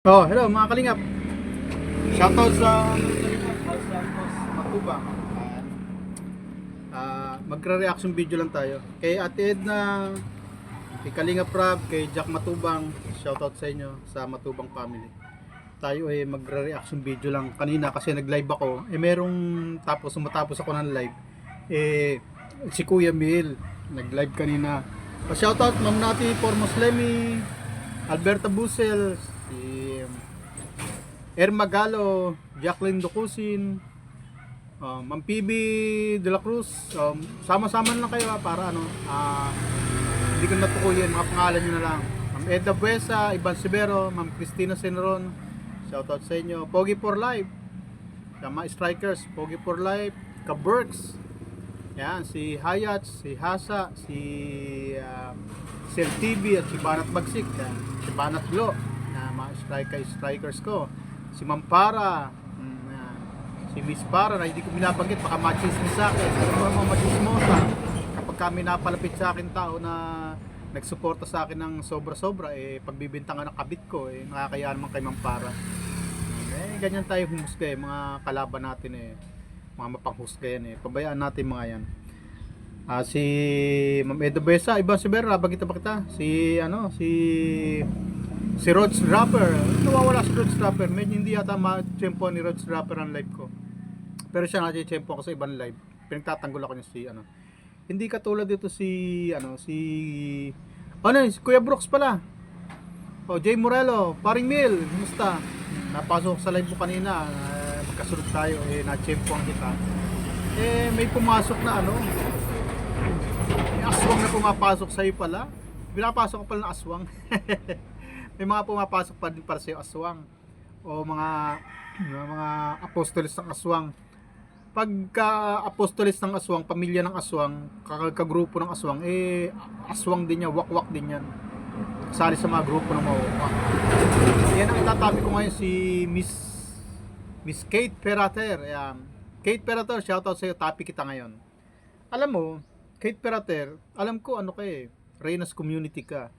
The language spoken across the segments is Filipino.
Oh, hello mga kalingap. Shoutout sa Los Santos, Matubang. Magre-reaction video lang tayo. Kay Ate Edna, kay Kalingap Rab, kay Jack Matubang. Shoutout sa inyo sa Matubang family. Tayo magre-reaction video lang kanina kasi nag-live ako. Matapos ako ng live. Si Kuya Mil nag-live kanina. Shoutout Ma'am Nati Pormoslemi, Alberta Busel, si Magalo, Jacqueline Ducusin, Ma'am PB De La Cruz. Sama-sama na lang kayo para hindi ko natukuyin, mga pangalan nyo na lang. Ma'am Edna Buesa, Ivan Sibero, Ma'am Cristina Senron, shoutout sa inyo. Pogi for Life, mga strikers, Pogi for Life, Kaberks, yan, si Hayat, si Hasa, si Sel TV at si Banat Bagsik, si Banat Glo, mga strikers ko. Si Mampara, si Miss Para na hindi ko binabanggit, baka machismo sa akin. Mga machismosa kapag kami napalapit sa akin tao na nagsuporta sa akin ng sobra-sobra, pagbibintangan ng kabit ko, nakakaya naman kay Mampara. Ganyan tayo humusga, mga kalaban natin, mga mapanghusga yan, pabayaan natin mga yan. Si Ma'am Edo Besa, Ivan Sibera, bagita ba kita? Si Rods Rapper, nawawala si Rods Rapper. Medyo hindi yata ma-tempo ni Rods Rapper ang live ko. Pero siya na-tempo ako sa ibang live. Pinagtatanggol ako niya hindi katulad dito si Kuya Brooks pala. Jay Morello, Paring Mil, kumusta? Napasok sa live mo kanina, magkasunod tayo, na-tempo ang kita. May pumasok na may aswang na pumapasok sa'yo pala. Pinapasok ko pala ng aswang. May mga pumapasok pa din para sa aswang o mga apostolis ng aswang. Pagka apostolis ng aswang, pamilya ng aswang, kagrupo ng aswang, aswang din yan, wakwak din yan. Kasali sa mga grupo ng mga wakwak. Yan ang itatabi ko ngayon, si Miss Kate Perater. Ayan. Kate Perater, shoutout sa iyo, topic kita ngayon. Alam mo, Kate Perater, alam ko Reynas community ka.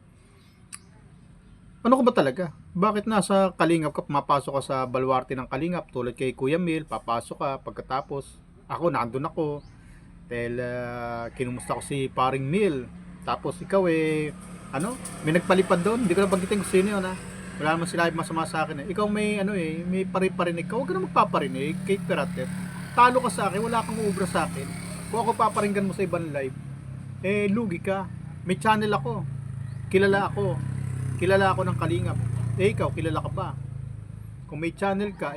Ano ka ba talaga? Bakit nasa Kalingap ka, pumapasok ka sa baluarte ng Kalingap tulad kay Kuya Mil, papasok ka pagkatapos ako nandun ako dahil kinumusta ko si Paring Mil, tapos ikaw may nagpalipad doon, hindi ko na banggitin kung sino yun wala naman sila masama sa akin ikaw may may parinig ka, huwag ka na magpaparinig. Kate Perater, talo ka sa akin, wala kang uubra sa akin. Kung ako paparinggan mo sa ibang live, lugi ka. May channel ako, kilala ako ng Kalingap. Ikaw, kilala ka ba? Kung may channel ka,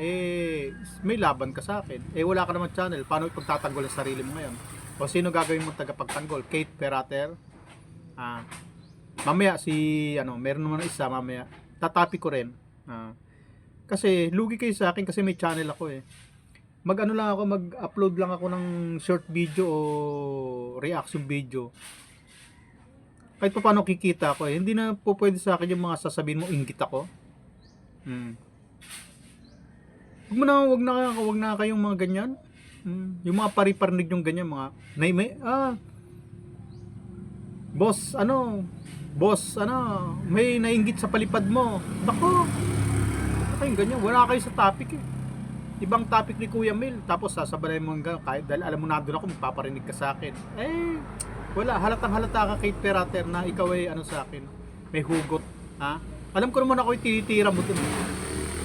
may laban ka sa akin. Wala ka naman channel. Paano ipagtatanggol ang sarili mo ngayon? O sino gagawin mo tagapagtanggol? Kate Perater? Mamaya meron naman isa mamaya. Tatapi ko rin. Kasi lugi kayo sa akin kasi may channel ako mag-upload lang ako ng short video o reaction video. Kahit pa paano kikita ako hindi na po pwede sa akin yung mga sasabihin mo inggit ako. Wag na kayong mga ganyan. Yung mga pari-parinig yung ganyan, mga boss, may nainggit sa palipad mo. Nako. Yung ganyan, wala kayo sa topic Ibang topic ni Kuya Mil, tapos sasabalay mo hanggang kahit dahil alam mo nandun ako, magpaparinig ka sa akin. Wala, halatang halata ka Kate Perater na ikaw sa akin. May hugot, Alam ko naman ako tinitira mo dun.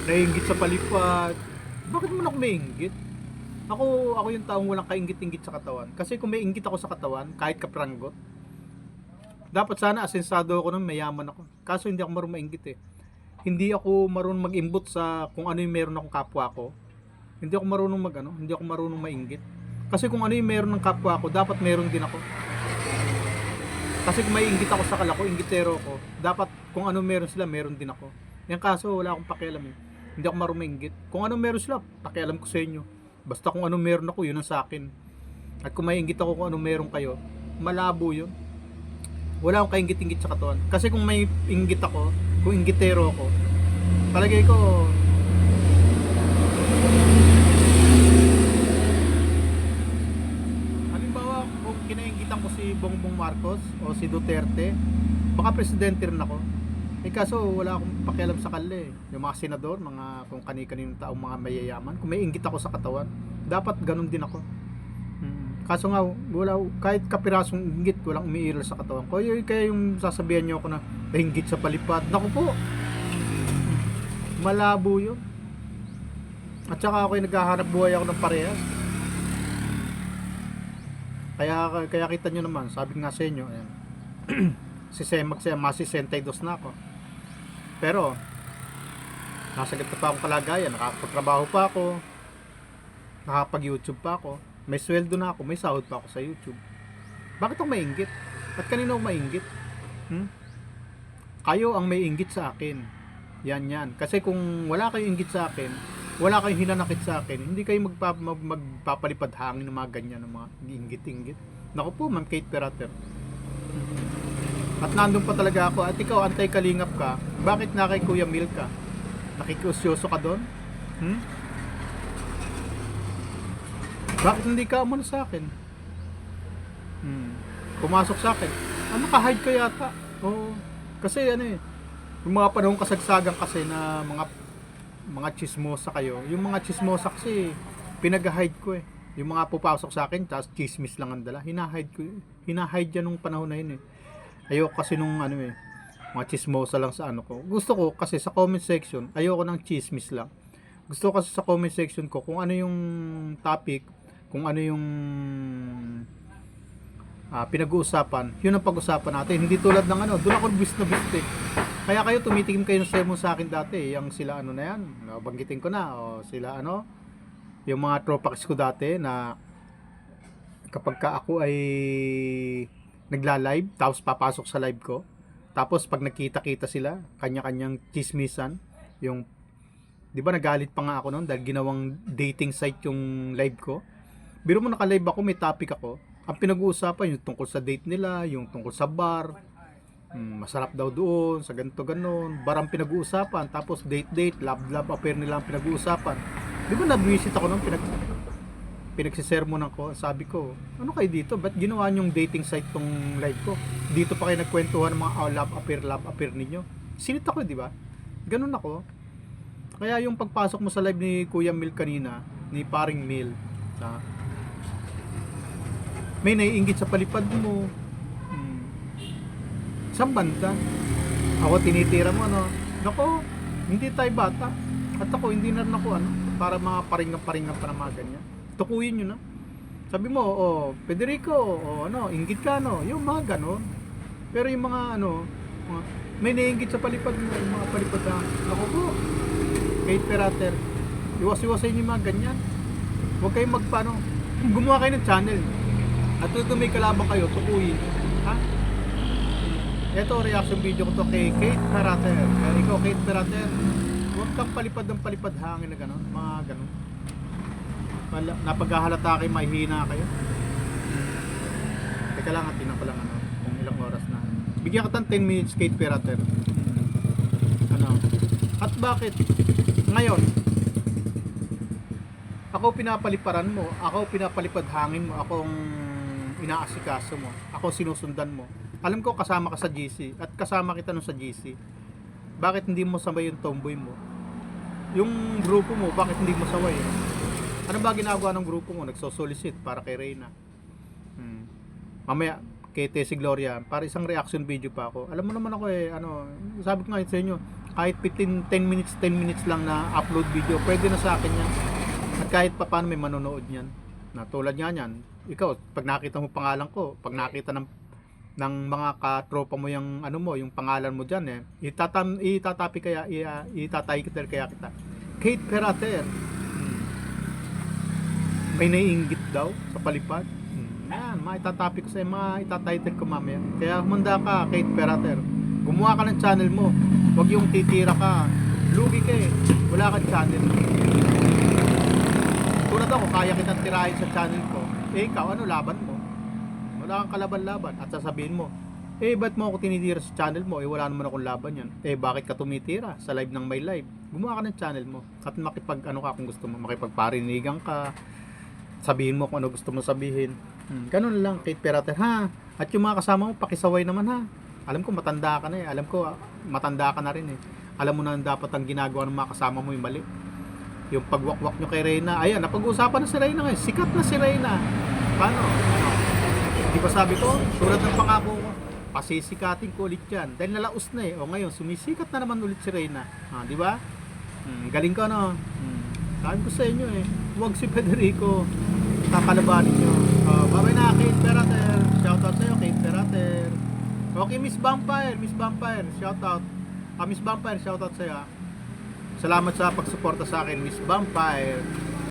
Nainggit sa palipad. Bakit mo ako may inggit? Ako yung taong walang kainggit-inggit sa katawan. Kasi kung may inggit ako sa katawan, kahit kapranggot, dapat sana asensado ako nun, mayaman ako. Kaso hindi ako marunong mainggit Hindi ako marunong mag-imbot sa kung ano yung meron akong kapwa ko. Hindi ako marunong mainggit. Kasi kung ano yung meron ng kapwa ko, dapat meron din ako. Kasi kung may inggit ako sa kalako, inggitero ko, dapat kung ano meron sila, meron din ako. Yung kaso, wala akong pakialam Hindi ako marunong mainggit. Kung ano meron sila, pakialam ko sa inyo. Basta kung ano meron ako, yun ang sa akin. At kung may inggit ako kung ano meron kayo, malabo yun. Wala akong kainggit-inggit sa katawan. Kasi kung may inggit ako, kung inggitero ako, palagay ko, halimbawa kung kinainggitan ko si Bongbong Marcos o si Duterte, baka presidente rin ako. Eh kaso wala akong pakialam sa kanila eh. Yung mga senador, mga kung kani-kaninong taong mga mayayaman, kung may inggit ako sa katawan, dapat ganun din ako. Kaso nga, wala, kahit kapirasong inggit, walang umiiral sa katawan ko. Kaya yung sasabihan nyo ako na inggit sa palipad, naku po, malabo yun. At saka ako naghahanap buhay ako ng parehas. Kaya kita nyo naman, sabi nga sa inyo, ayan, masi-62 na ako. Pero, nasa ganito pa akong kalagayan, nakakapagtrabaho pa ako, nakapag-YouTube pa ako, may sweldo na ako, may sahod pa ako sa YouTube. Bakit ako mainggit? At kanino ako mainggit? Kayo ang may inggit sa akin. Yan. Kasi kung wala kayong inggit sa akin, wala kayong hinanakit sa akin, hindi kayo magpapalipad hangin ng mga ganyan, ng mga inggit-inggit. Naku po, Ma'am Kate Perater. At nandun pa talaga ako. At ikaw, antay-kalingap ka. Bakit na kay Kuya Mil ka? Nakikiusyoso ka doon? Bakit hindi ka umano sa akin? Pumasok sa akin. Naka-hide ka yata. Oo. Kasi yung mga panahong kasagsagan kasi na mga chismosa kayo. Yung mga chismosa kasi pinag-hide ko eh. Yung mga pupasok sa akin, tapos chismis lang ang dala. Hinahide ko. Hinahide yan nung panahon na yun eh. Ayoko kasi nung mga chismosa lang sa ko. Gusto ko kasi sa comment section, ayoko ng chismis lang. Gusto ko kasi sa comment section ko kung ano yung topic, kung ano yung pinag-uusapan, yun ang pag-usapan natin. Hindi tulad ng doon ako bis na bistik. Kaya kayo tumitikim kayo ng sermon sa akin dati, yung sila na yan, banggitin ko na, o sila yung mga tropax ko dati na kapag ka ako ay nagla-live, tapos papasok sa live ko, tapos pag nakita-kita sila, kanya-kanyang chismisan, yung, di ba nagalit pa nga ako noon dahil ginawang dating site yung live ko. Biro mo naka-live ako, may topic ako, ang pinag-uusapan yung tungkol sa date nila, yung tungkol sa bar, masarap daw doon, sa ganito ganon, barang pinag-uusapan, tapos date, love affair nila ang pinag-uusapan. Di ba na-visit ako nung pinagsisermonan ko, sabi ko, ano kayo dito? Ba't ginawa niyong dating site tong live ko? Dito pa kayo nagkwentuhan ng mga love affair ninyo. Sinit ako, di ba? Ganun ako. Kaya yung pagpasok mo sa live ni Kuya Mil kanina, ni Paring Mil, may naiinggit sa palipad mo. Saan banda? Ako tinitira mo, Nako, hindi tayo bata. At ako, hindi na rin ako, para mga paringan pa na mga ganyan. Tukuyin nyo na. Sabi mo, Federico, inggit ka, yung mga ganon. Pero yung mga, may naiinggit sa palipad mo, yung mga palipad na, ako po, Kate Perater, iwas-iwasan nyo yung mga ganyan. Huwag kayong gumawa kayo ng channel. At kung may kalabang kayo, tukuyin. Ha? Ito, reaction video ko to kay Kate Perater. Kaya ikaw, Kate Perater, huwag kang palipad ng palipad hangin na gano'n, mga gano'n. Napaghahalata kayo, mahihina kayo. Teka lang, tingnan ko lang kung ilang oras na. Bigyan ka ng 10 minutes, Kate Perater. At bakit? Ngayon, ako pinapaliparan mo, ako pinapalipad hangin mo, akong inaasikaso mo, ako sinusundan mo. Alam ko kasama ka sa GC at kasama kita nung sa GC. Bakit hindi mo sabay yung tomboy mo? Yung grupo mo, bakit hindi mo sabay? Ano ba ginagawa ng grupo mo? Nagsosolicit para kay Reyna. Mamaya, kay Tessie Gloria, para isang reaction video pa ako. Alam mo naman ako sabi ko nga sa inyo, kahit 10 minutes lang na upload video, pwede na sa akin yan. At kahit pa paano may manonood yan. Na tulad nga yan, ikaw, pag nakita mo pangalan ko, pag nakita ng mga katropa mo yung yung pangalan mo diyan itatapi kaya kita Kate Perater. May naiinggit daw sa palipad. Yan, maitatapi ko sa itatitle ko mamaya. Kaya humanda ka, Kate Perater. Gumawa ka ng channel mo. Huwag yung titira ka. Lugi ka wala kang channel. Tulad ako, kaya kitang tirahin sa channel ko. Ikaw, laban mo? Wala kang kalaban-laban. At sasabihin mo, ba't mo ako tinitira sa channel mo? Wala naman akong laban yan. Bakit ka tumitira sa live ng my live? Gumawa ka ng channel mo. At makipag ka kung gusto mo. Makipagparinigan ka. Sabihin mo kung ano gusto mo sabihin. Ganun lang, Kate Perater, ha? At yung mga kasama mo, pakisaway naman, ha? Alam ko, matanda ka na Alam ko, matanda ka na rin eh. Alam mo na dapat ang ginagawa ng mga kasama mo yung mali. Yung pagwakwak nyo kay Reyna, ayan, napag-uusapan na si Reyna ngayon. Sikat na si Reyna. Paano? Ano? Di ba sabi ko, tulad ng pangako ko, pasisikatin ko ulit yan. Dahil nalaos na eh. O ngayon, sumisikat na naman ulit si Reyna. Di ba? Galing ka no? Sabi ko sa inyo eh, huwag si Federico. Kakalabanin nyo. Babay na, Kate Perater. Shoutout sa'yo, Kate Perater. Okay, Miss Vampire, shoutout. Miss Vampire, shoutout sa'yo. Salamat sa pagsuporta sa akin, Miss Vampire.